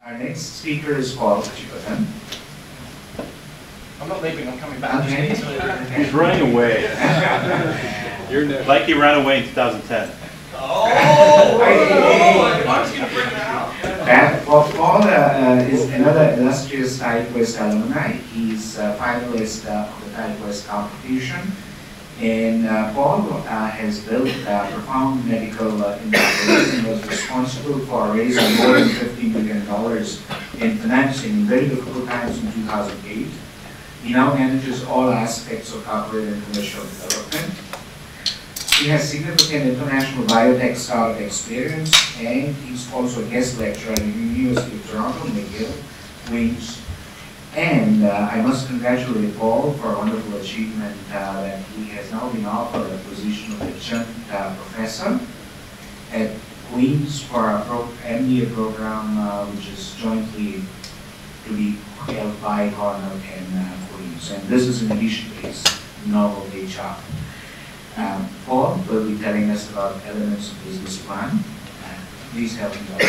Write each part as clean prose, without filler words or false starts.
Our next speaker is Paul Chipperton. I'm not leaving, I'm coming back. Okay. He's running away. Like he ran away in 2010. Oh! I was going to bring that out. Well, Paul is another illustrious TideQuest alumni. He's a finalist of the TideQuest competition. And Paul has built profound medical innovations and was responsible for raising more than $50 million in financing in very difficult times in 2008. He now manages all aspects of corporate and commercial development. He has significant international biotech startup experience, and he's also a guest lecturer at the University of Toronto, McGill, Queens. And I must congratulate Paul for a wonderful achievement that he has now been offered a position of adjunct professor at Queens for a MBA program which is jointly to be held by Cornell and Queens. And this is in addition to his novel HR. Paul will be telling us about elements of business plan. Please help me out.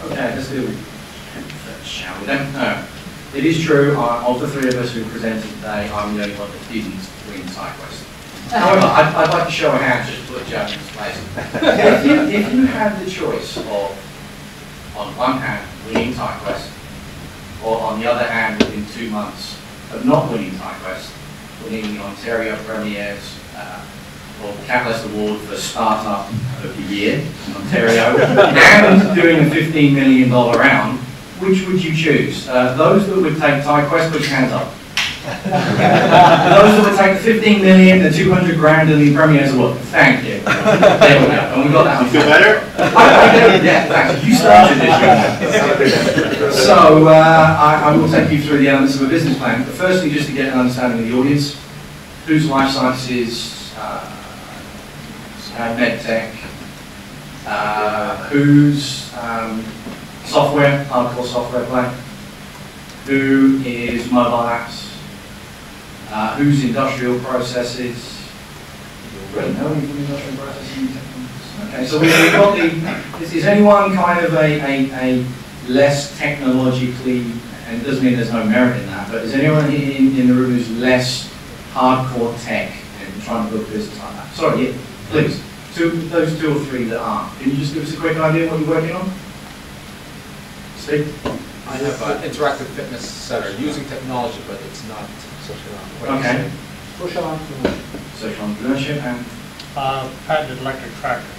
Okay, let's do it. Shall we then? No. It is true, of the three of us who presented today, I'm the only one that didn't win TideQuest. However, I'd like to show a hand just to put a judge in his place. if you had the choice of, on one hand, winning TideQuest, or on the other hand, within 2 months of not winning TideQuest, winning the Ontario Premier's or the Catalyst Award for Startup of the Year in Ontario, and doing a $15 million round, which would you choose? Those that would take TideQuest, put your hands up. Those that would take the 15 million, the 200 grand, and the Premier's Award. Thank you. There we go. And we got that. You feel better? I do, yeah, thanks. You started this. So I will take you through the elements of a business plan. But firstly, just to get an understanding of the audience, who's life sciences, medtech, who's software, hardcore software play, who is mobile apps, who's industrial processes. You already know anything industrial processes? Okay, so we've got the, is anyone kind of a less technologically, and it doesn't mean there's no merit in that, but is anyone in the room who's less hardcore tech and trying to build business like that? Sorry, yeah, please. Those two or three that aren't. Can you just give us a quick idea of what you're working on? Steve? I have an interactive fitness center using technology, but it's not social entrepreneurship. Okay. Social entrepreneurship. Social entrepreneurship and? Patented electric tractor.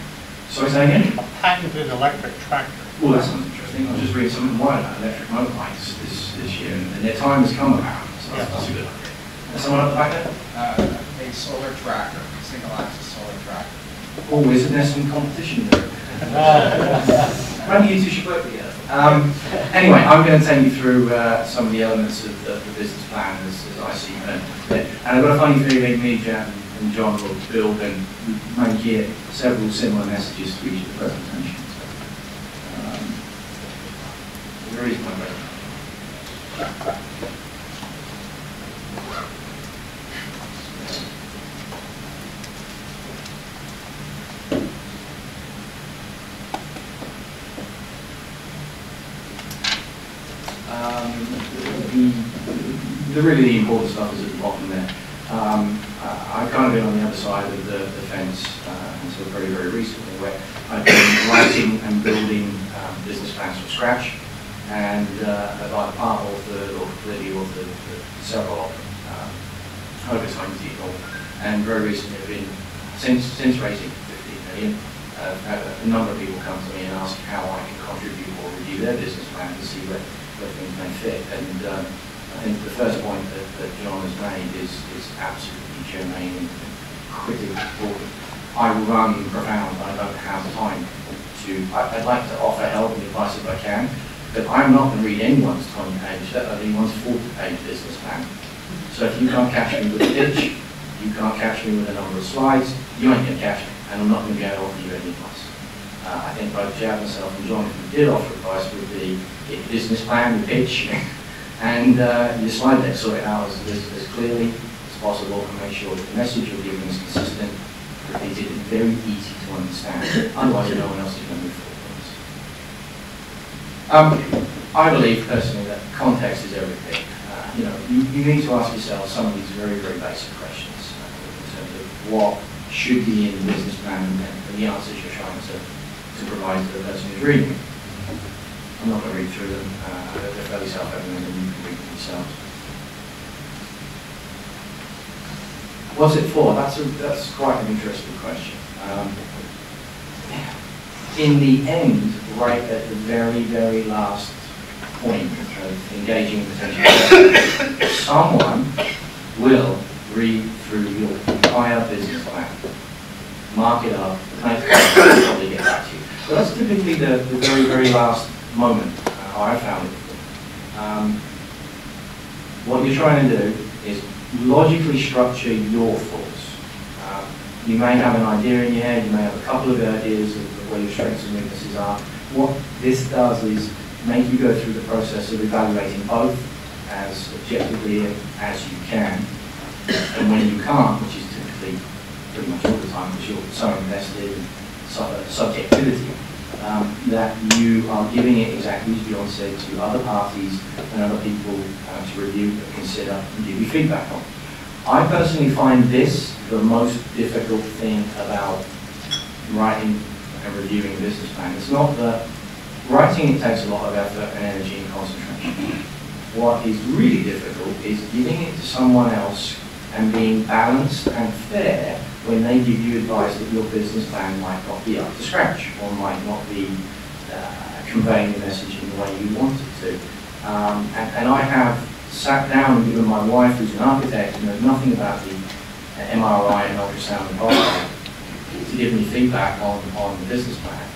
Sorry, say again? A patented electric tractor. Well, that sounds interesting. I was just reading something more about electric motorbikes this year, and their time has come about. So that's a good idea. Is someone at the back there? A solar tractor, single-axis solar tractor. Oh, isn't there some competition there? Maybe you two should work together. Anyway, I'm going to take you through some of the elements of the business plan as I see them. And I've got a funny feeling me, Jan, and John will build and make here several similar messages to each of the presentations. Where is my brother? The really important stuff is at the bottom there. I've kind of been on the other side of the fence until very, very recently, where I've been writing and building business plans from scratch, and I've either part authored or completely authored several of them, over 20 people, and very recently I've been, since raising 15 million, I've had a number of people come to me and ask how I can contribute or review their business plan to see where things may fit. And I think the first point that John has made is absolutely germane and critically important. I run profound, I don't have time to, I'd like to offer help and advice if I can, but I'm not going to read anyone's 20-page, let alone anyone's 40-page business plan. So if you can't catch me with a pitch, you can't catch me with a number of slides, you ain't going to catch me, and I'm not going to be able to offer you any advice. I think both Jav, myself, and John, if we did offer advice, would be a business plan, the pitch, and your slide deck, sort it out as clearly as possible and make sure that the message you're giving is consistent, very easy to understand. Otherwise, no one else is going to move forward. I believe personally that context is everything. You need to ask yourself some of these very, very basic questions in terms of what should be in the business plan and the answers you're trying to provide to the person who's reading it. I'm not going to read through them. They're fairly self-evident and you can read them yourselves. What's it for? That's quite an interesting question. In the end, right at the very, very last point of engaging a potential customer, someone will read through your entire business plan, mark it up, make it and probably get back to you. So that's typically the very, very last moment I found it. What you're trying to do is logically structure your thoughts. You may have an idea in your head, you may have a couple of ideas of where your strengths and weaknesses are. What this does is make you go through the process of evaluating both as objectively as you can. And when you can't, which is typically pretty much all the time because you're so invested in subjectivity, that you are giving it exactly as John said to other parties and other people to review, consider, and give you feedback on. I personally find this the most difficult thing about writing and reviewing a business plan. It's not the writing, it takes a lot of effort and energy and concentration. What is really difficult is giving it to someone else and being balanced and fair when they give you advice that your business plan might not be up to scratch or might not be conveying the message in the way you want it to. And I have sat down and given my wife, who's an architect and knows nothing about the MRI and ultrasound and body, to give me feedback on the business plan.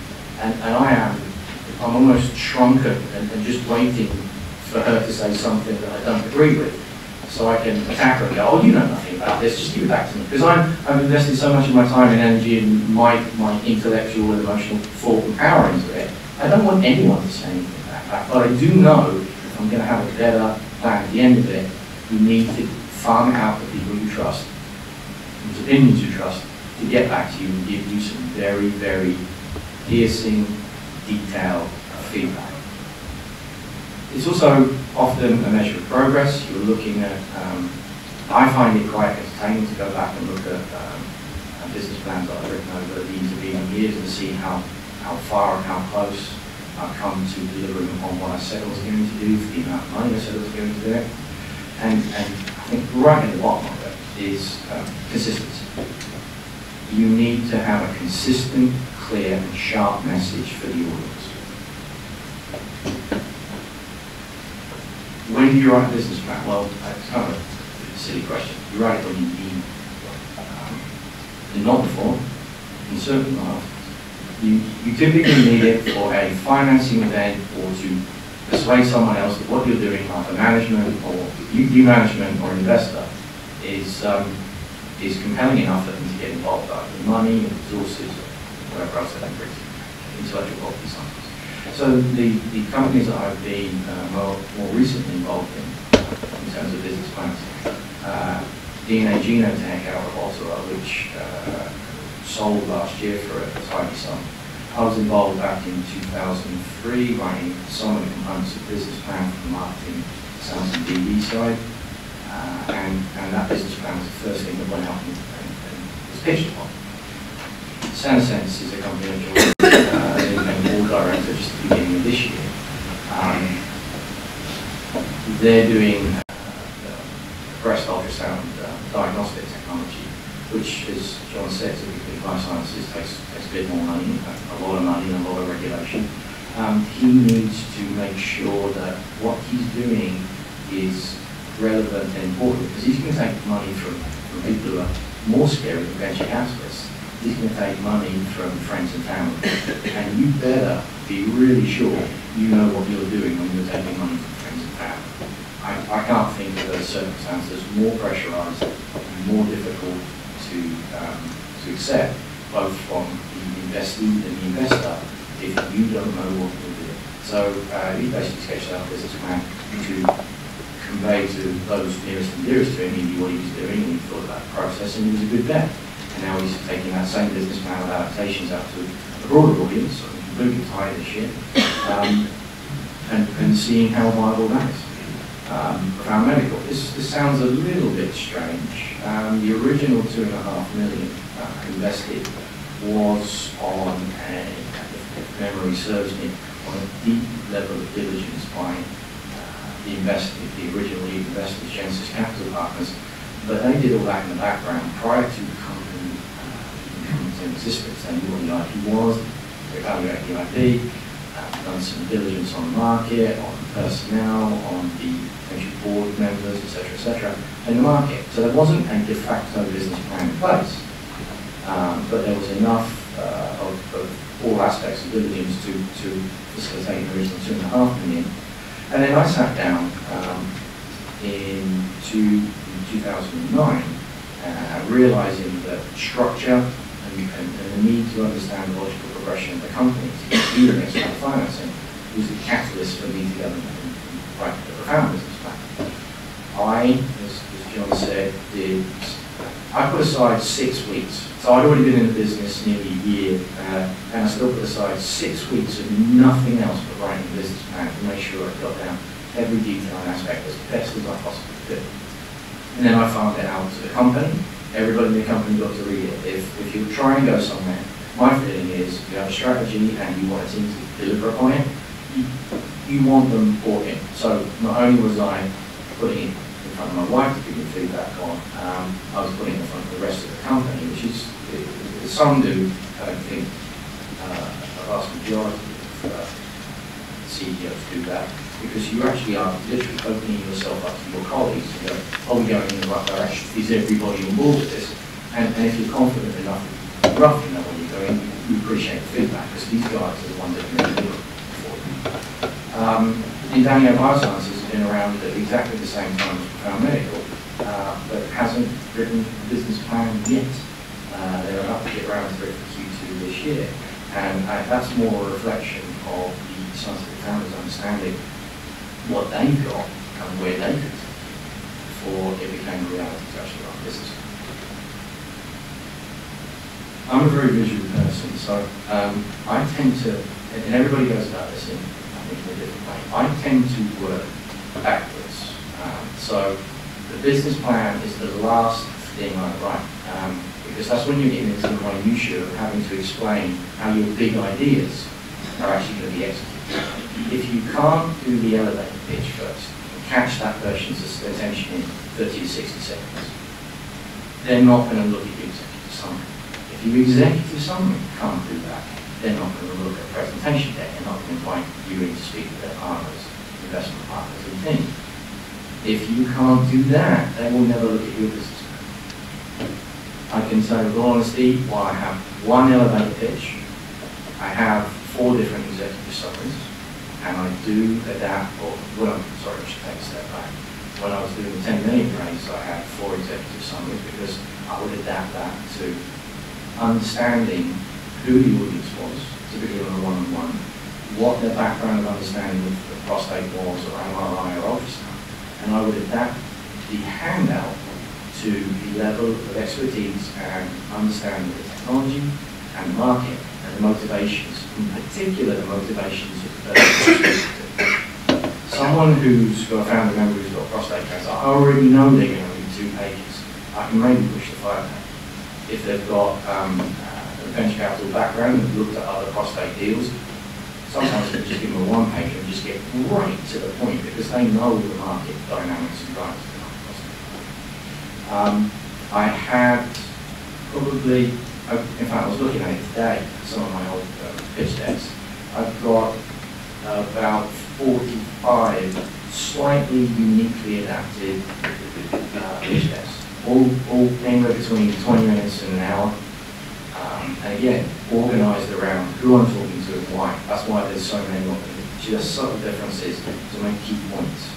And I'm almost shrunken and just waiting for her to say something that I don't agree with, so I can attack her and go, oh, you know nothing about this, just give it back to me. Because I've invested so much of my time and energy and my intellectual and emotional thought and power into it. I don't want anyone to say anything about that, but I do know if I'm going to have a better plan at the end of it, you need to farm it out to people you trust, whose opinions you trust, to get back to you and give you some very, very piercing, detailed feedback. It's also often a measure of progress. You're looking at, I find it quite entertaining to go back and look at business plans that I've written over the intervening years and see how far and how close I've come to delivering on what I said I was going to do, for the amount of money I said I was going to do it. And I think right at the bottom of it is consistency. You need to have a consistent, clear and sharp message for the audience. When do you write a business plan? Well, it's kind of a silly question. You write it when you need in not form, in certain amount. You typically need it for a financing event or to persuade someone else that what you're doing, like a management or new management or investor, is compelling enough for them to get involved, either money or resources or whatever else they can bring, intellectual property sometimes. So the companies that I've been more recently involved in terms of business plans, DNA Genotech out of Ottawa, which sold last year for a tiny sum. I was involved back in 2003 writing some of the components of the business plan for the marketing, sales and BD side. And that business plan was the first thing that went out and was pitched upon. SanaSense is a company that joined as a board director just at the beginning of this year. They're doing breast ultrasound diagnostic technology, which, as John said, typically life sciences takes a bit more money, a lot of money and a lot of regulation. He needs to make sure that what he's doing is relevant and important, because he's going to take money from people who are more scary than venture capitalists. He's going to take money from friends and family. And you better be really sure you know what you're doing when you're taking money from friends and family. I can't think of a circumstance that's more pressurized and more difficult to accept, both from the investee and the investor, if you don't know what you're doing. So he basically sketched out a business plan to convey to those nearest and dearest to him. He knew what he was doing and he thought about the process, and he was a good bet. And now he's taking that same business plan of adaptations out to a broader audience, so completely tired of shit, and seeing how viable that is. Profound Medical. This sounds a little bit strange. The original $2.5 million invested was on, if memory serves me, on a deep level of diligence by the original lead investors, Genesis Capital Partners, but they did all that in the background prior to the company coming into existence. They knew what the IP was, they evaluated the IP, done some diligence on the market, on personnel, on the potential board members, etc., in the market. So there wasn't a de facto business plan in place, but there was enough of all aspects of diligence to facilitate the original $2.5 million. And then I sat down in 2009, realizing that structure and the need to understand the logical progression of the company to get either against that financing was the catalyst for me to go and write the Profound business plan. As John said, I put aside 6 weeks. So I'd already been in the business nearly a year, and I still put aside 6 weeks of nothing else but writing a business plan to make sure I got down every detail and aspect as best as I possibly could. And then I farmed it out to the company. Everybody in the company got to read it. If you try and go somewhere, my feeling is you have a strategy and you want a team to deliver upon it, you want them bought in. So not only was I putting it in front of my wife to give me feedback on, I was putting it in front of the rest of the company, which is, some do, I don't think, a vast majority of CEOs do that, because you actually are literally opening yourself up to your colleagues and go, are we going in the right direction? Is everybody on board with this? And if you're confident enough, roughly know where you're going, you appreciate the feedback, because these guys are the ones that can do it for you. Danio Biosciences has been around at exactly the same time as Profound Medical, but hasn't written a business plan yet. They're about to get around to it for Q2 this year. And that's more a reflection of the scientific founders understanding what they've got and where they could take before it became a reality to actually run business. I'm a very visual person, so I tend to, and everybody goes about this in a different way, I tend to work backwards. So the business plan is the last thing I write, because that's when you're getting into the minutiae of having to explain how your big ideas are actually going to be executed. If you can't do the elevator pitch first, and catch that person's attention in 30 to 60 seconds, they're not going to look at your executive summary. If your executive summary can't do that, they're not going to look at a presentation deck, they're not going to invite you in to speak with their partners, investment partners and team. If you can't do that, they will never look at your business plan. I can say with all honesty, while I have one elevator pitch, I have 4 different executive summaries, and I do adapt, I should take a step back. When I was doing the 10 million raise, I had 4 executive summaries because I would adapt that to understanding who the audience was, typically on a one-on-one, what their background of understanding of the prostate was, or MRI or ultrasound, and I would adapt the handout to the level of expertise and understanding of the technology and the market and the motivations, in particular the motivations of the person. Someone who's got a family member who's got prostate cancer, I already know they're going to read 2 pages. I can maybe push the 5 now. If they've got a venture capital background and looked at other prostate deals, sometimes you can just give them a 1 page and just get right to the point because they know the market dynamics and drivers behind prostate. I had probably, in fact I was looking at it today, some of my old pitch decks, I've got about 45 slightly uniquely adapted pitch decks, all anywhere between 20 minutes and an hour. And again, organised around who I'm talking to and why. That's why there's so many of them. Just subtle differences to make key points.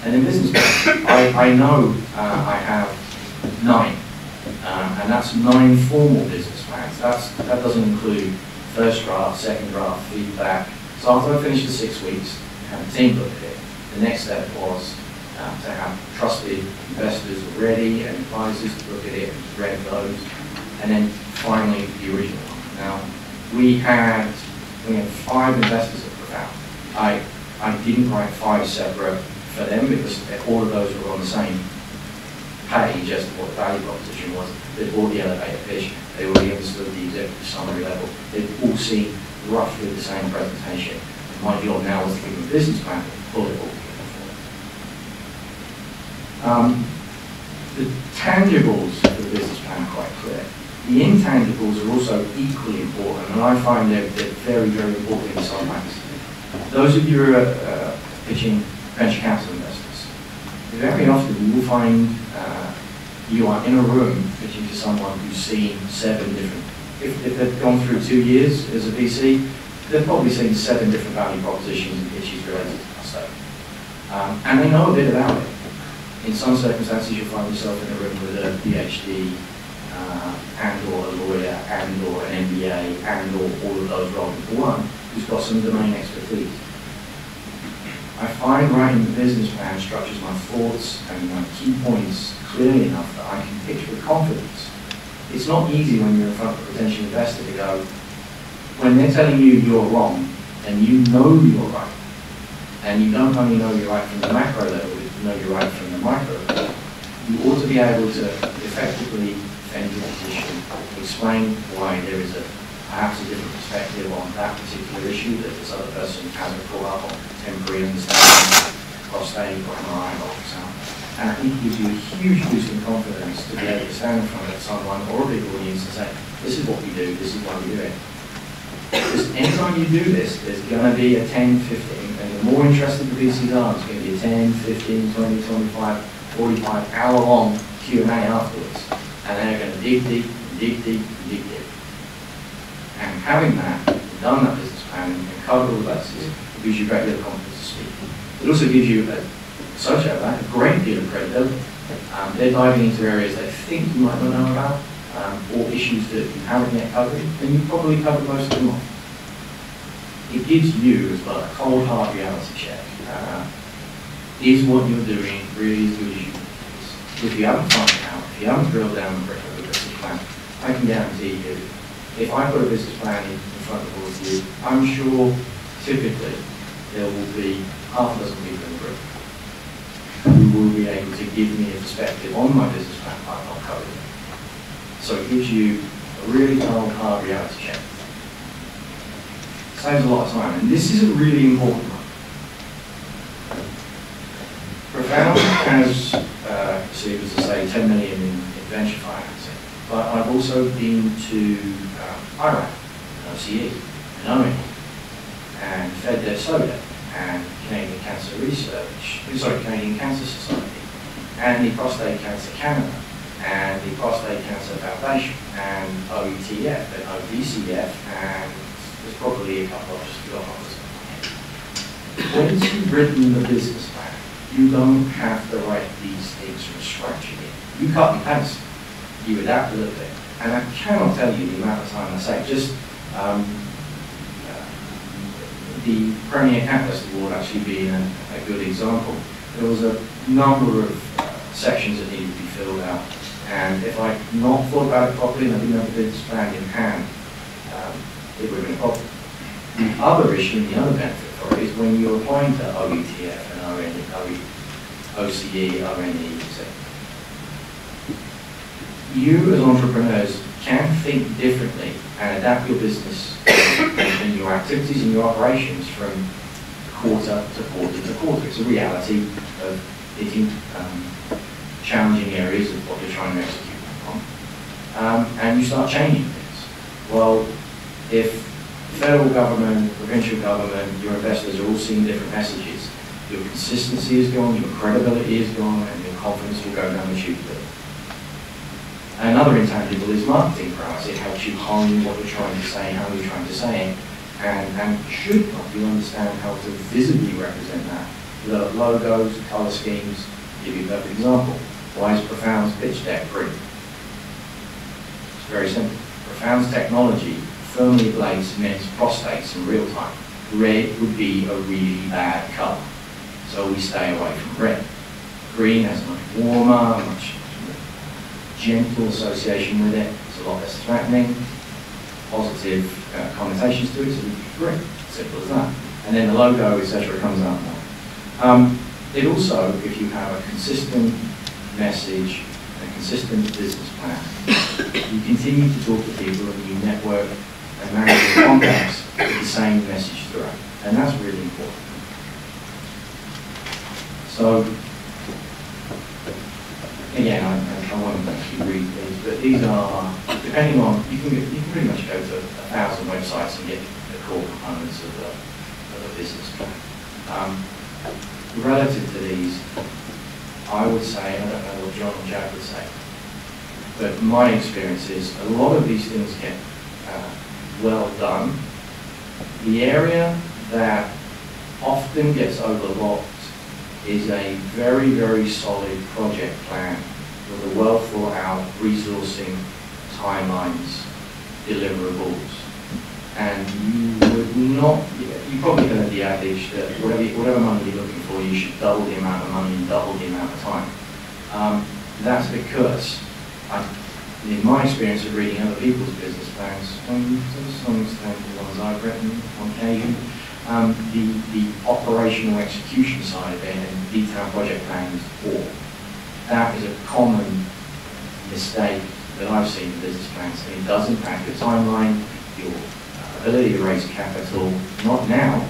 And in business plan, I know I have 9. And that's 9 formal business plans. That doesn't include first draft, second draft, feedback. So after I finished the 6 weeks, and the team looked at it, the next step was to have trusted investors already and advisors to look at it and read those. And then finally, the original one. Now, we had 5 investors at Profound. I didn't write 5 separate for them because all of those were on the same page as to what the value proposition was. They'd already elevated pitch, they already understood the executive summary level, they'd all seen roughly the same presentation. And my job now was to give them a business plan and pull it all together for them. The tangibles for the business plan are quite clear. The intangibles are also equally important, and I find they're very, very important in some ways. Those of you who are pitching venture capital investors, very often you will find you are in a room pitching to someone who's seen 7 different, if they've gone through 2 years as a VC, they've probably seen 7 different value propositions and pitches related to custody. And they know a bit about it. In some circumstances you'll find yourself in a room with a PhD and or a lawyer and or an MBA and or all of those rolled into one who's got some domain expertise. I find writing the business plan structures my thoughts and my key points clearly enough that I can pitch with confidence. It's not easy when you're in front of a potential investor to go, when they're telling you you're wrong and you know you're right, and you don't only know you're right from the macro level, you know you're right from the micro level, you ought to be able to effectively defend your position, explain why there is perhaps a different perspective on that particular issue that this other person hasn't brought up on temporary understanding, prostate or MRI or ultrasound. And I think it gives you a huge boost in confidence to be able to stand in front of someone or a big audience and say, this is what we do, this is why we do it. Because anytime you do this, there's going to be a 10, 15, and the more interested the VCs are, it's going to be a 10, 15, 20, 25, 45 hour-long Q&A afterwards. And they're going to dig deep, and dig deep, and dig deep. And having that, done that business plan, and covered all the bases, gives you a great deal of confidence to speak. It also gives you, associated with that, a great deal of credibility. They're diving into areas they think you might not know about, or issues that you haven't yet covered, and you've probably covered most of them all. It gives you as well a cold hard reality check. Is what you're doing really as good as you think it is? If you haven't found it out, if you haven't drilled down the brick of the business plan, I can guarantee you, if I put a business plan in front of all of you, I'm sure typically there will be half a dozen people in the room who will be able to give me a perspective on my business plan I've not covered. So it gives you a really cold, hard reality check. Saves a lot of time, and this is a really important one. Profound has received, as I say, 10 million in venture financing, but I've also been to Iraq, OCE, and OME, and FedDevSoda, and Canadian Cancer Society, and the Prostate Cancer Canada, and the Prostate Cancer Foundation, and OETF, and OVCF, and there's probably a couple of just others. Once you've written the business plan, you don't have to write these things from scratch again. You cut and paste, you adapt a little bit, and I cannot tell you the amount of time I say. Just the Premier Catalyst Award actually being a good example. There was a number of sections that needed to be filled out, and if I'd not thought about it properly and I didn't have the business plan in hand, it would have been a problem. The other issue, the other benefit for it is when you're applying to OETF and OCE, ONE, etc. You as entrepreneurs can think differently and adapt your business and your activities and your operations from quarter to quarter to quarter. It's a reality of hitting challenging areas of what you're trying to execute on. And you start changing things. Well, if the federal government, provincial government, your investors are all seeing different messages, your consistency is gone, your credibility is gone, and your confidence will go down the tube. Another intangible is marketing prowess. It helps you hone what you're trying to say, how you're trying to say it, and should help you understand how to visibly represent that. The logos, colour schemes. I'll give you a perfect example. Why is Profound's pitch deck green? It's very simple. Profound's technology firmly ablates men's prostates in real time. Red would be a really bad colour, so we stay away from red. green has a much warmer, much more gentle association with it. It's a lot less threatening, positive connotations to it, so it's green. Simple as that. And then the logo, etc., comes out more. It also, if you have a consistent message, a consistent business plan, you continue to talk to people and you network and manage your contacts with the same message throughout. And that's really important. So, again, I want to make you read these, but these are, depending on, you can pretty much go to 1,000 websites and get the core components of the business plan. Relative to these, I would say, I don't know what John and Jack would say, but my experience is a lot of these things get well done. The area that often gets overlooked is a very, very solid project plan with a well thought out resourcing, timelines, deliverables. And you would not, you probably heard the adage that whatever money you're looking for, you should double the amount of money and double the amount of time. That's because, in my experience of reading other people's business plans, to some extent the ones I've written on occasion, the operational execution side of it and detailed project plan is poor. That is a common mistake that I've seen in business plans, and it does impact the timeline, your ability to raise capital, not now,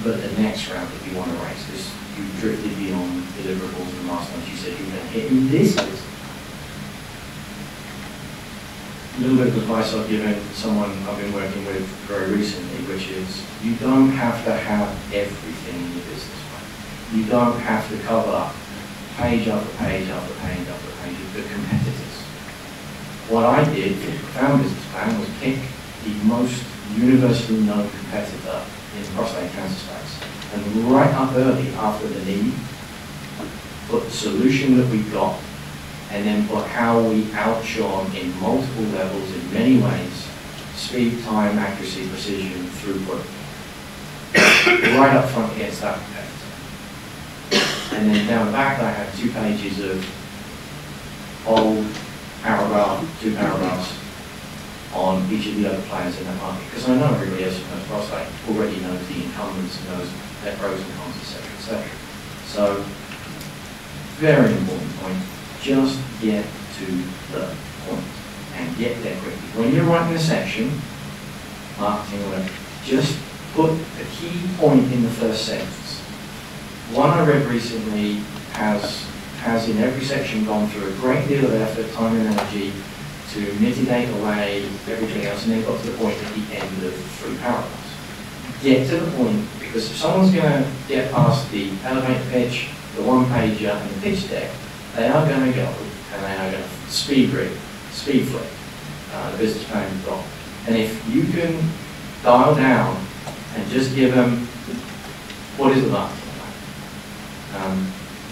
but the next round that you want to raise, because you've drifted beyond deliverables and milestones you said you were going to hit in this business. A little bit of advice I've given someone I've been working with very recently, which is you don't have to have everything in your business plan. You don't have to cover page after page after page after page of the competitors. What I did for the profound business plan was pick the most universally known competitor in the prostate cancer space. And right up early after the need, put the solution that we got, and then put how we outshone in multiple levels in many ways, speed, time, accuracy, precision, throughput. Right up front against that competitor. And then down the back I had 2 pages of bold paragraph, 2 paragraphs on each of the other players in that market, because I know everybody else who knows prostate already knows the incumbents and knows their pros and cons, etc., etc. So, very important point, just get to the point and get there quickly. When you're writing a section, marketing or whatever, just put a key point in the first sentence. One I read recently has in every section gone through a great deal of effort, time and energy to mitigate away everything else, and then got to the point at the end of 3 paragraphs. Get to the point, because if someone's going to get past the elevator pitch, the 1-pager, and the pitch deck, they are going to go and they are going to speed flick the business plan you've got. And if you can dial down and just give them what is the marketing plan,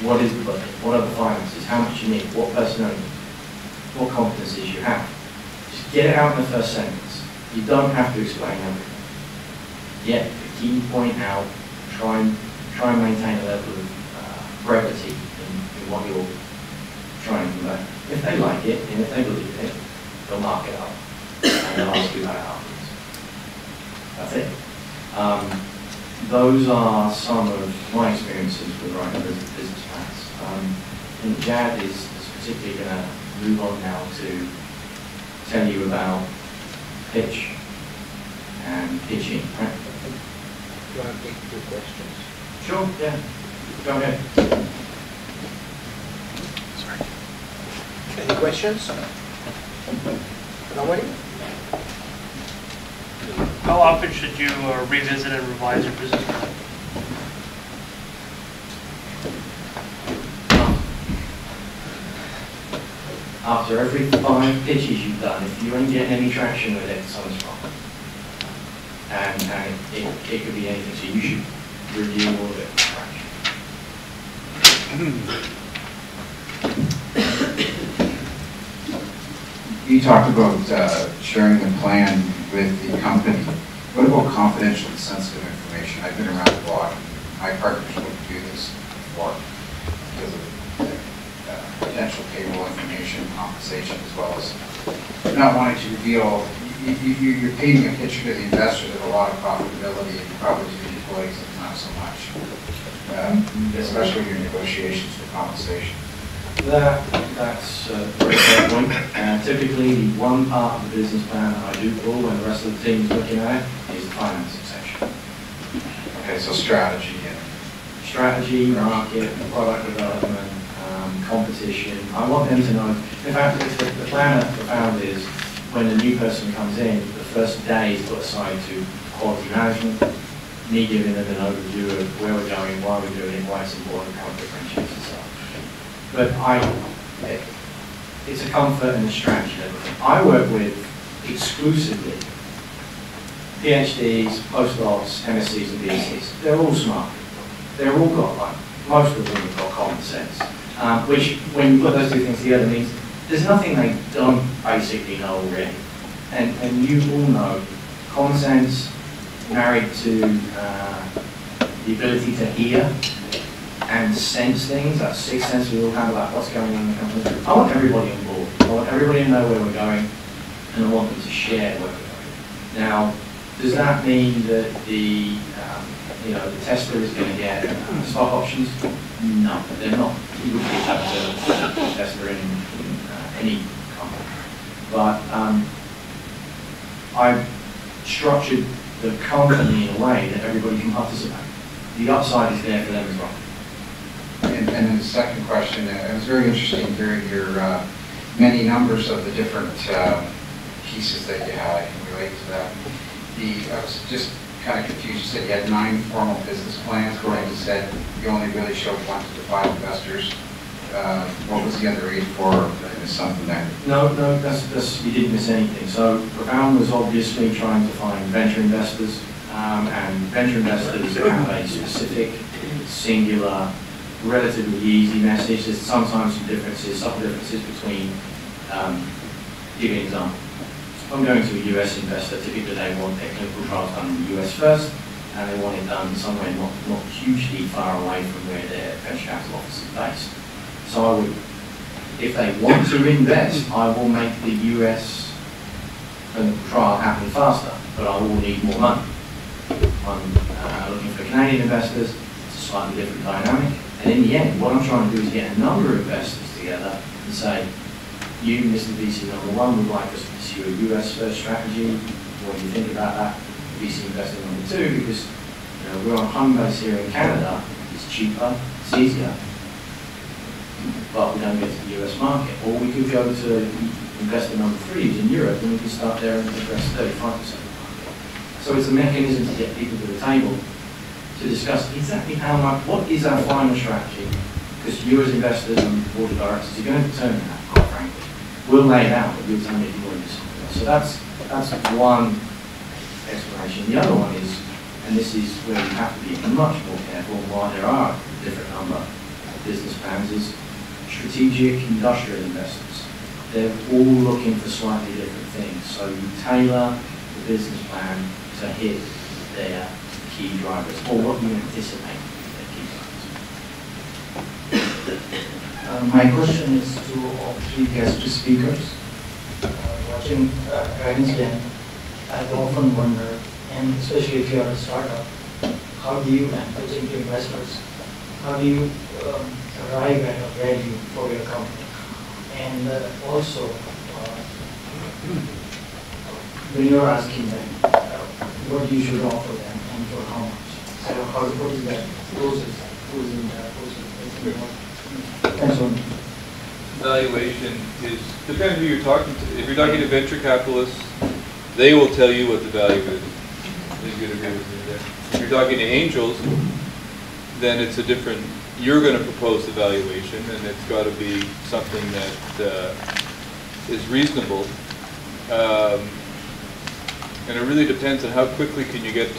what is the budget, what are the finances, how much you need, what personnel you need, what competencies you have. Just get it out in the first sentence. You don't have to explain everything. Get the key point out, try and maintain a level of brevity in what you're trying to convey. If they like it, and if they believe it, they'll mark it up, and they'll ask you about it afterwards. That's it. Those are some of my experiences with writing business plans. And Jad is particularly going to move on now to tell you about pitch and pitching, right? Do you want to take 2 questions? Sure, yeah. Go ahead. Any questions? Nobody? How often should you revisit and revise your business plan? After every 5 pitches you've done, if you ain't getting any traction with it, something's wrong. And it could be anything, so you should review all of it for traction. You talked about sharing the plan with the company. What about confidential and sensitive information? I've been around the block. My partners wouldn't do this before. because of potential payroll information, compensation, as well as not wanting to reveal. You're painting a picture to the investor of a lot of profitability, and probably to the employees not so much, especially your negotiations for compensation. That's a very fair point. Typically, the one part of the business plan that I do pull when the rest of the team is looking at it is the financing section. Okay, so strategy and Strategy, market, product development, competition. I want them to know. In fact, the plan that I found is when a new person comes in, the first day is put aside to quality management, me giving them an overview of where we're going, why we're doing it, why it's important, how it differentiates and so on. But it's a comfort and a strategy and everything. I work with exclusively PhDs, postdocs, MSCs and BScs. They're all smart. They're all got, like, most of them have got common sense. Which, when you put those two things together, means there's nothing they don't basically know already. And you all know, common sense married to the ability to hear and sense things, that sixth sense we all have about what's going on in the company. I want everybody on board. I want everybody to know where we're going, and I want them to share where we're going. Now, does that mean that the Tesla is going to get stock options? No, they're not. You would have to Tesla in any company. But I've structured the company in a way that everybody can participate. The upside is there for them as well. And then the second question, it was very interesting hearing your many numbers of the different pieces that you had in relate to that. I was just kind of confused. You said you had 9 formal business plans, but then you said you only really showed 1 to the 5 investors. What was the other 8 for? Is something that? No, that's you didn't miss anything. So Profound was obviously trying to find venture investors, and venture investors have a specific, singular, relatively easy message. There's sometimes some differences, subtle differences between, give you an example. If I'm going to a US investor, typically they want their clinical trials done in the US first, and they want it done somewhere not hugely far away from where their venture capital office is based. So I would, if they want to invest, I will make the US clinical trial happen faster, but I will need more money. I'm looking for Canadian investors. It's a slightly different dynamic. And in the end, what I'm trying to do is get a number of investors together and say, you, Mr. VC number 1, would like us to pursue a US first strategy. What do you think about that? VC investor number 2, because we're on home base here in Canada, it's cheaper, it's easier, but we don't get to the US market. Or we could go to investor number 3, who's in Europe, and we can start there and address 35% of the market. So it's a mechanism to get people to the table to discuss exactly how much, what is our final strategy, because you as investors and board of directors are going to determine that, quite frankly. We'll lay it out, but you'll tell me if you want to do something else. So that's one explanation. The other one is, and this is where you have to be much more careful why there are a different number of business plans, is strategic industrial investors. They're all looking for slightly different things. So you tailor the business plan to hit their key drivers, or what you anticipate their key drivers. My question is to all 3 guest speakers. Watching guidance again, I've often wondered, and especially if you're a startup, how do you, and pitching to investors, how do you arrive at a value for your company? And also, when you're asking them what you should offer them and for how much, so what is that process? Who's in that process? Thanks so much. Valuation is, depends who you're talking to. If you're talking to venture capitalists, they will tell you what the value is. They could agree with you there. If you're talking to angels, then it's a different, you're going to propose the valuation, and it's got to be something that is reasonable. And it really depends on how quickly can you get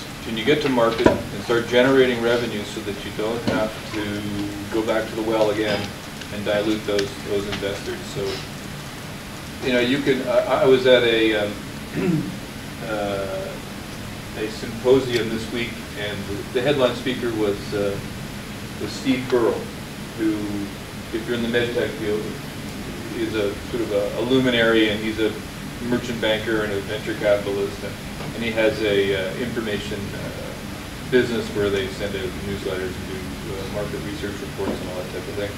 to market and start generating revenue so that you don't have to go back to the well again and dilute those investors. So, you can. I was at a symposium this week, and the headline speaker was Steve Burrell, who, if you're in the med tech field, is a sort of a luminary, and he's a merchant banker and a venture capitalist, and he has a information business where they send out newsletters and do market research reports and all that type of thing.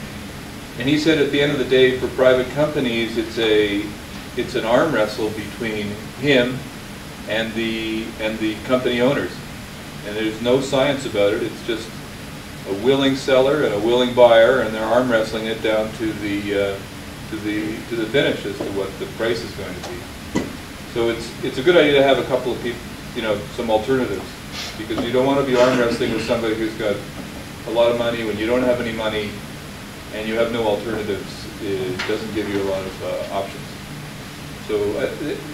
And he said at the end of the day, for private companies, it's an arm wrestle between him and the company owners, and there's no science about it. It's just a willing seller and a willing buyer, and they're arm wrestling it down to the finish as to what the price is going to be. So it's a good idea to have a couple of people, some alternatives, because you don't want to be arm wrestling with somebody who's got a lot of money when you don't have any money and you have no alternatives. It doesn't give you a lot of options. So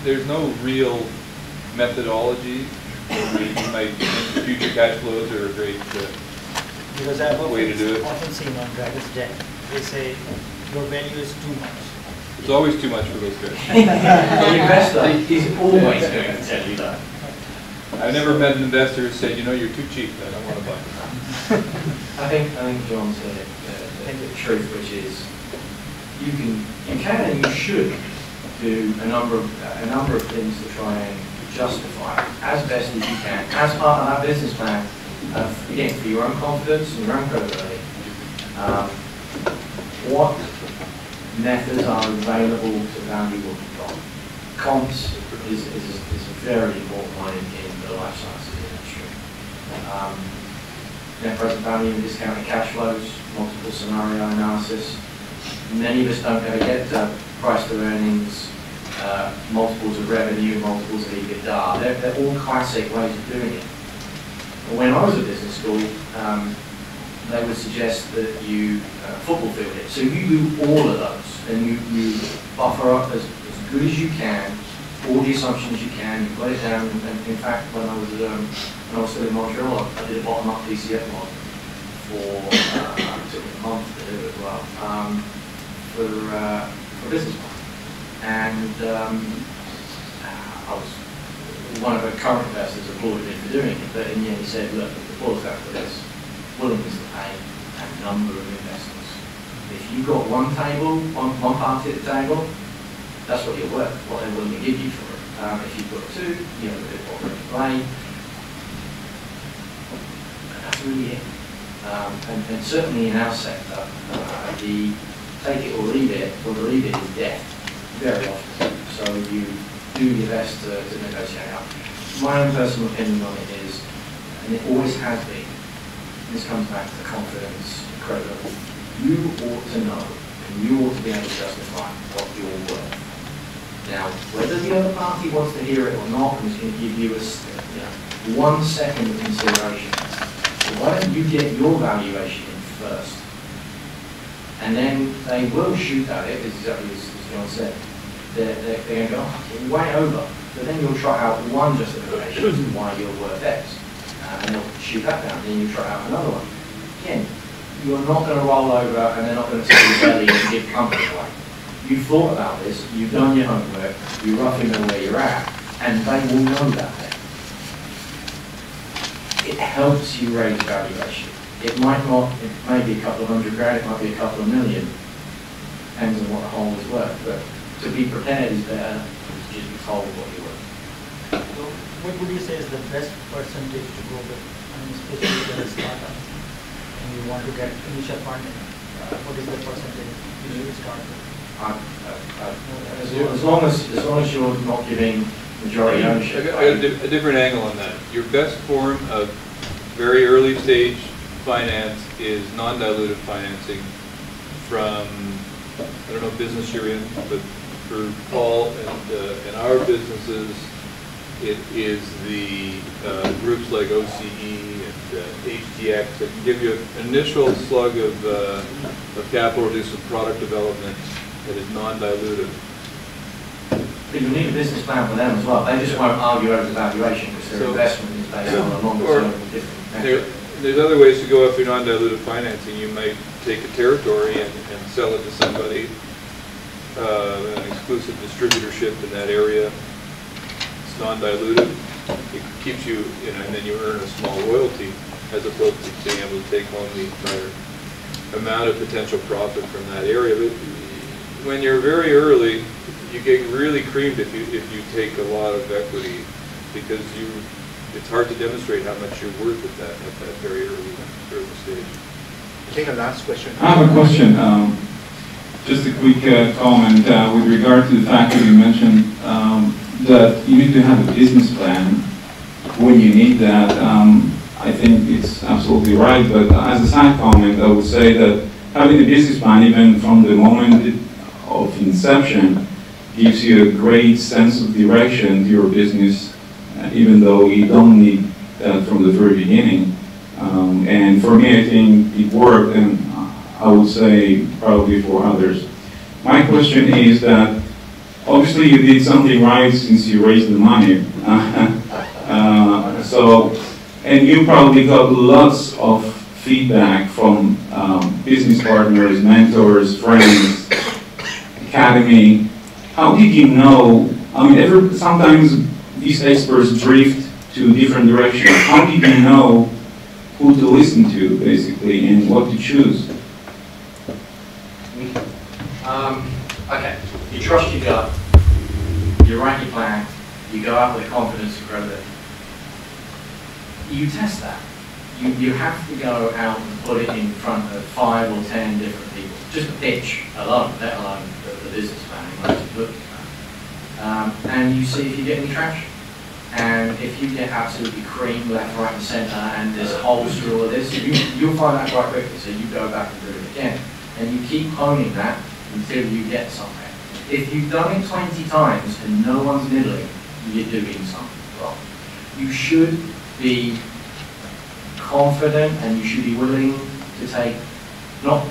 there's no real methodology. Future cash flows are a great because I've way to do it. often seen on Dragon's Den, they say your value is too much. It's always too much for those guys. The investor is always going to tell you that. I've never met an investor who said, you're too cheap, I don't want to buy it. I think John said the truth, which is you can and you should do a number of things to try and justify as best as you can, as part of that business plan, again, for your own confidence and your own credibility. What methods are available to value what you've got? Comps is a very important one in the life sciences industry. Net present value and discounted cash flows, multiple scenario analysis. Many of us don't ever get to price to earnings, multiples of revenue, multiples of EBITDA. They're all classic ways of doing it. But when I was at business school, they would suggest that you football field it. So you do all of those, and you buffer up as good as you can, all the assumptions you can, you put it down, and in fact, when I was still in Montreal, I did a bottom-up DCF model it took me a month to do as well, for business model. And I was one of the current investors applauded me for doing it, but in the end he said, look, the boils down to this: willingness to pay and number of investors. If you've got one one party at the table, that's what you're worth, what they're willing to give you for it. If you've got two, you have a bit more to play. And that's really it. And certainly in our sector, the take it or leave it, or the leave it is death, very often. So you do your best to negotiate out. My own personal opinion on it is, and it always has been, this comes back to confidence, credibility. You ought to know, and you ought to be able to justify what you're worth. Now, whether the other party wants to hear it or not, I'm just going to give you 1 second of consideration. So why don't you get your valuation in first? And then they will shoot at it, exactly as John said. They're going to go, oh, way over. But then you'll try out one justification as to why you're worth X. And they'll shoot that down. Then you try out another one. Again, you're not going to roll over and they're not going to take your belly and give comfort away. You've thought about this, you've done your homework, you roughly know where you're at, and they will know that. It helps you raise valuation. It might not, it may be a couple of $100,000, it might be a couple of million, depends on what the whole is worth. But to be prepared is better than to just be told what you're worth. So what would you say is the best percentage to go with, especially when a startup and you want to get initial funding? What is the percentage you should start with? As long as you're not giving majority ownership. I got a different angle on that. Your best form of very early stage finance is non-dilutive financing from, I don't know, business you're in, but for Paul and our businesses, it is the groups like OCE and HTX that can give you an initial slug of capital to do some product development that is non-dilutive. But you need a business plan for them as well. They just won't argue over the valuation because their investment is based on a longer term different. There's other ways to go after non-dilutive financing. You might take a territory and sell it to somebody, an exclusive distributorship in that area. It's non-dilutive. It keeps you, and then you earn a small royalty as opposed to being able to take home the entire amount of potential profit from that area. But when you're very early, you get really creamed if you take a lot of equity, because it's hard to demonstrate how much you're worth at that very early stage. I think the last question. I have a question. Just a quick comment with regard to the fact that you mentioned that you need to have a business plan when you need that. I think it's absolutely right, but as a side comment, I would say that having a business plan, even from the moment of inception, gives you a great sense of direction to your business, even though you don't need that from the very beginning. And for me, I think it worked, and I would say probably for others. My question is that obviously you did something right since you raised the money. And you probably got lots of feedback from business partners, mentors, friends, academy. How did you know? I mean, sometimes these experts drift to different directions. How did you know who to listen to, basically, and what to choose? Okay, you trust your gut, you write your plan, you go out with confidence and credibility. You test that. You have to go out and put it in front of 5 or 10 different people. Just a pitch alone, let alone the business plan, and you see if you get any traction. And if you get absolutely creamed left, right, and centre, and there's holes through all of this, you'll find that quite quickly. So you go back and do it again, and you keep honing that until you get somewhere. If you've done it 20 times and no one's middling, you're doing something wrong. You should be confident, and you should be willing to take, don't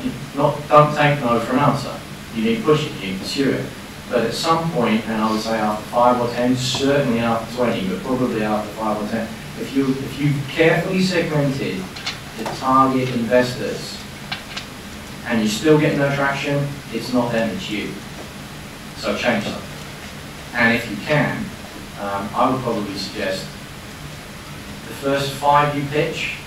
take no for an answer. You need to push it, you need to pursue it. But at some point, and I would say after 5 or 10, certainly after 20, but probably after 5 or 10, if you've carefully segmented the target investors and you're still getting no traction, it's not them, it's you. So change something. And if you can, I would probably suggest the first 5 you pitch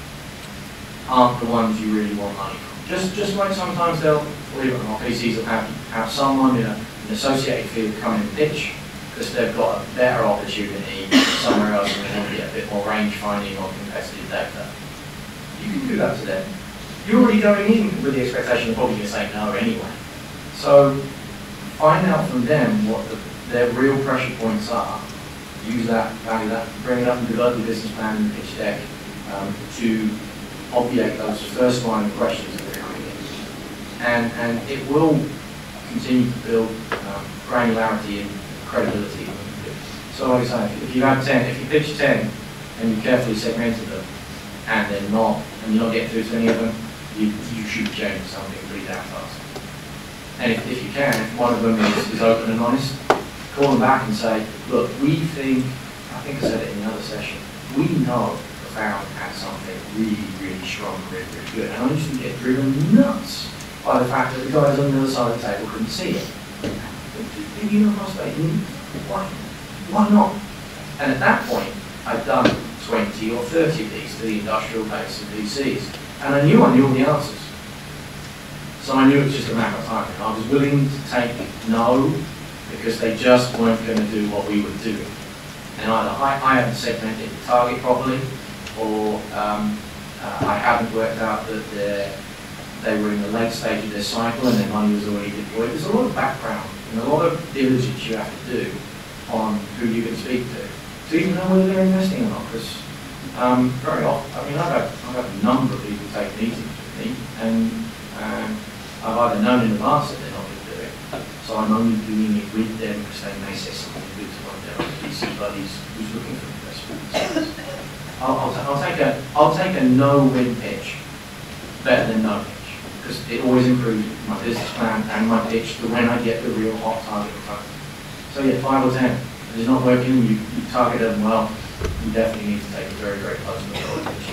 aren't the ones you really want money from. Just like sometimes they'll, believe it or not, PCs will have someone in an associated field come in and pitch because they've got a better opportunity somewhere else and they want to get a bit more range finding or competitive data. You can do that to them. You're already going in with the expectation they're probably going to say no anyway. So find out from them what their real pressure points are. Use that, value that, bring it up and develop the business plan and the pitch deck to obviate those first line of questions that they're coming in. And it will continue to build granularity and credibility. So like I say, if you have 10, if you pitch 10 and you carefully segmented them and they're not, and you're not getting through to any of them, you should change something pretty damn fast. And if you can, if one of them is open and honest, call them back and say, look, we think, I think I said it in the other session, we know the found had something really, really strong, really, really good. And I used to get driven nuts by the fact that the guys on the other side of the table couldn't see it. You know, why not? And at that point, I'd done 20 or 30 of these to the industrial base of VCs. And I knew all the answers. So I knew it was just a matter of time. I was willing to take no because they just weren't going to do what we were doing. And either I hadn't segmented the target properly, or I hadn't worked out that they were in the late stage of their cycle and their money was already deployed. There's a lot of background and a lot of diligence you have to do on who you can speak to even know whether they're investing or not. Because very often, I mean, I've had a number of people take meetings with me, and I've either known in advance that they're not going to do it, so I'm only doing it with them because they may say something good to one of their VC buddies who's looking for investment. I'll take a no-win pitch better than no pitch, because it always improves my business plan and my pitch to when I get the real hot target in front of me. So yeah, 5 or 10. If it's not working, you target them well, you definitely need to take a very, very close look at it.